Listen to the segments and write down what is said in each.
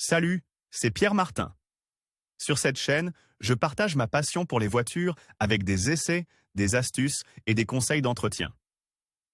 Salut, c'est Pierre Martin. Sur cette chaîne, je partage ma passion pour les voitures avec des essais, des astuces et des conseils d'entretien.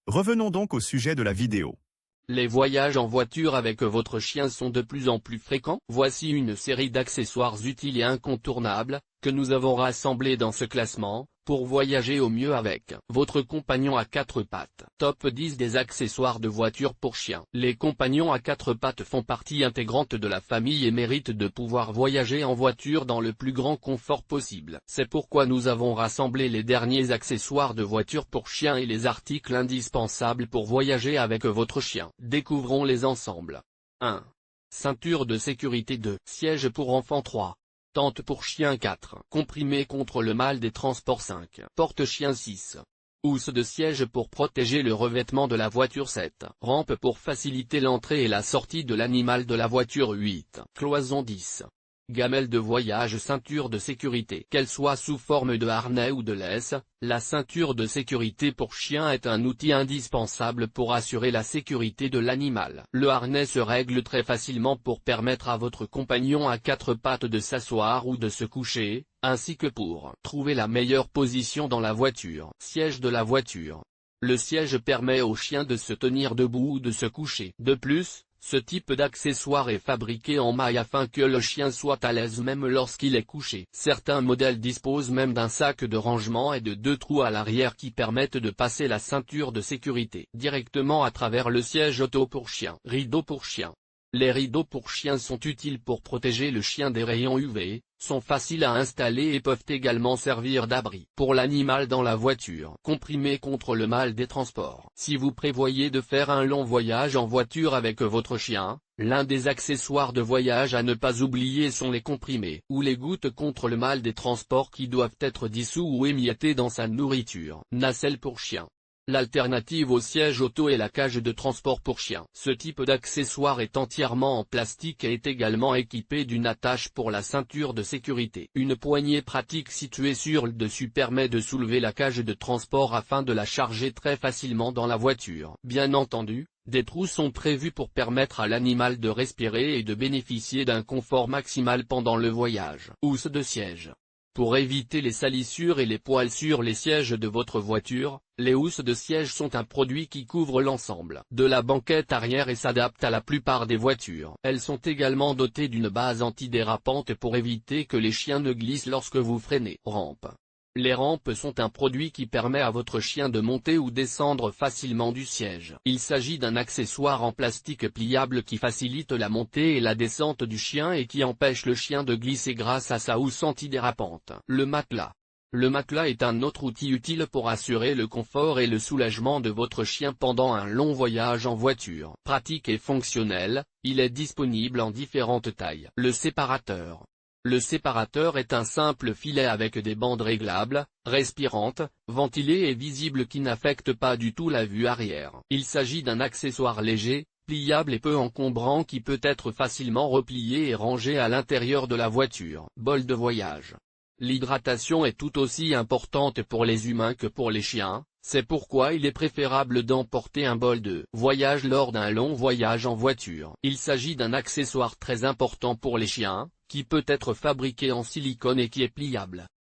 Revenons donc au sujet de la vidéo. Les voyages en voiture avec votre chien sont de plus en plus fréquents. Voici une série d'accessoires utiles et incontournables, que nous avons rassemblés dans ce classement, pour voyager au mieux avec votre compagnon à quatre pattes. Top 10 des accessoires de voiture pour chien. Les compagnons à quatre pattes font partie intégrante de la famille et méritent de pouvoir voyager en voiture dans le plus grand confort possible. C'est pourquoi nous avons rassemblé les derniers accessoires de voiture pour chien et les articles indispensables pour voyager avec votre chien. Découvrons-les ensemble. 1. Ceinture de sécurité 2. Siège pour enfant 3. Tente pour chien 4. Comprimé contre le mal des transports 5. Porte-chien 6. Housse de siège pour protéger le revêtement de la voiture 7. Rampe pour faciliter l'entrée et la sortie de l'animal de la voiture 8. Cloison 10. Gamelle de voyage. Ceinture de sécurité. Qu'elle soit sous forme de harnais ou de laisse, la ceinture de sécurité pour chien est un outil indispensable pour assurer la sécurité de l'animal. Le harnais se règle très facilement pour permettre à votre compagnon à quatre pattes de s'asseoir ou de se coucher, ainsi que pour trouver la meilleure position dans la voiture. Siège de la voiture. Le siège permet au chien de se tenir debout ou de se coucher. De plus, ce type d'accessoire est fabriqué en maille afin que le chien soit à l'aise même lorsqu'il est couché. Certains modèles disposent même d'un sac de rangement et de deux trous à l'arrière qui permettent de passer la ceinture de sécurité directement à travers le siège auto pour chien. Rideaux pour chien. Les rideaux pour chien sont utiles pour protéger le chien des rayons UV, sont faciles à installer et peuvent également servir d'abri pour l'animal dans la voiture. Comprimé contre le mal des transports. Si vous prévoyez de faire un long voyage en voiture avec votre chien, l'un des accessoires de voyage à ne pas oublier sont les comprimés ou les gouttes contre le mal des transports qui doivent être dissous ou émiettés dans sa nourriture. Nacelle pour chien. L'alternative au siège auto est la cage de transport pour chien. Ce type d'accessoire est entièrement en plastique et est également équipé d'une attache pour la ceinture de sécurité. Une poignée pratique située sur le dessus permet de soulever la cage de transport afin de la charger très facilement dans la voiture. Bien entendu, des trous sont prévus pour permettre à l'animal de respirer et de bénéficier d'un confort maximal pendant le voyage. Housse de siège. Pour éviter les salissures et les poils sur les sièges de votre voiture, les housses de siège sont un produit qui couvre l'ensemble de la banquette arrière et s'adapte à la plupart des voitures. Elles sont également dotées d'une base antidérapante pour éviter que les chiens ne glissent lorsque vous freinez. Rampe. Les rampes sont un produit qui permet à votre chien de monter ou descendre facilement du siège. Il s'agit d'un accessoire en plastique pliable qui facilite la montée et la descente du chien et qui empêche le chien de glisser grâce à sa housse antidérapante. Le matelas. Le matelas est un autre outil utile pour assurer le confort et le soulagement de votre chien pendant un long voyage en voiture. Pratique et fonctionnel, il est disponible en différentes tailles. Le séparateur. Le séparateur est un simple filet avec des bandes réglables, respirantes, ventilées et visibles qui n'affectent pas du tout la vue arrière. Il s'agit d'un accessoire léger, pliable et peu encombrant qui peut être facilement replié et rangé à l'intérieur de la voiture. Bol de voyage. L'hydratation est tout aussi importante pour les humains que pour les chiens, c'est pourquoi il est préférable d'emporter un bol de voyage lors d'un long voyage en voiture. Il s'agit d'un accessoire très important pour les chiens, qui peut être fabriqué en silicone et qui est pliable.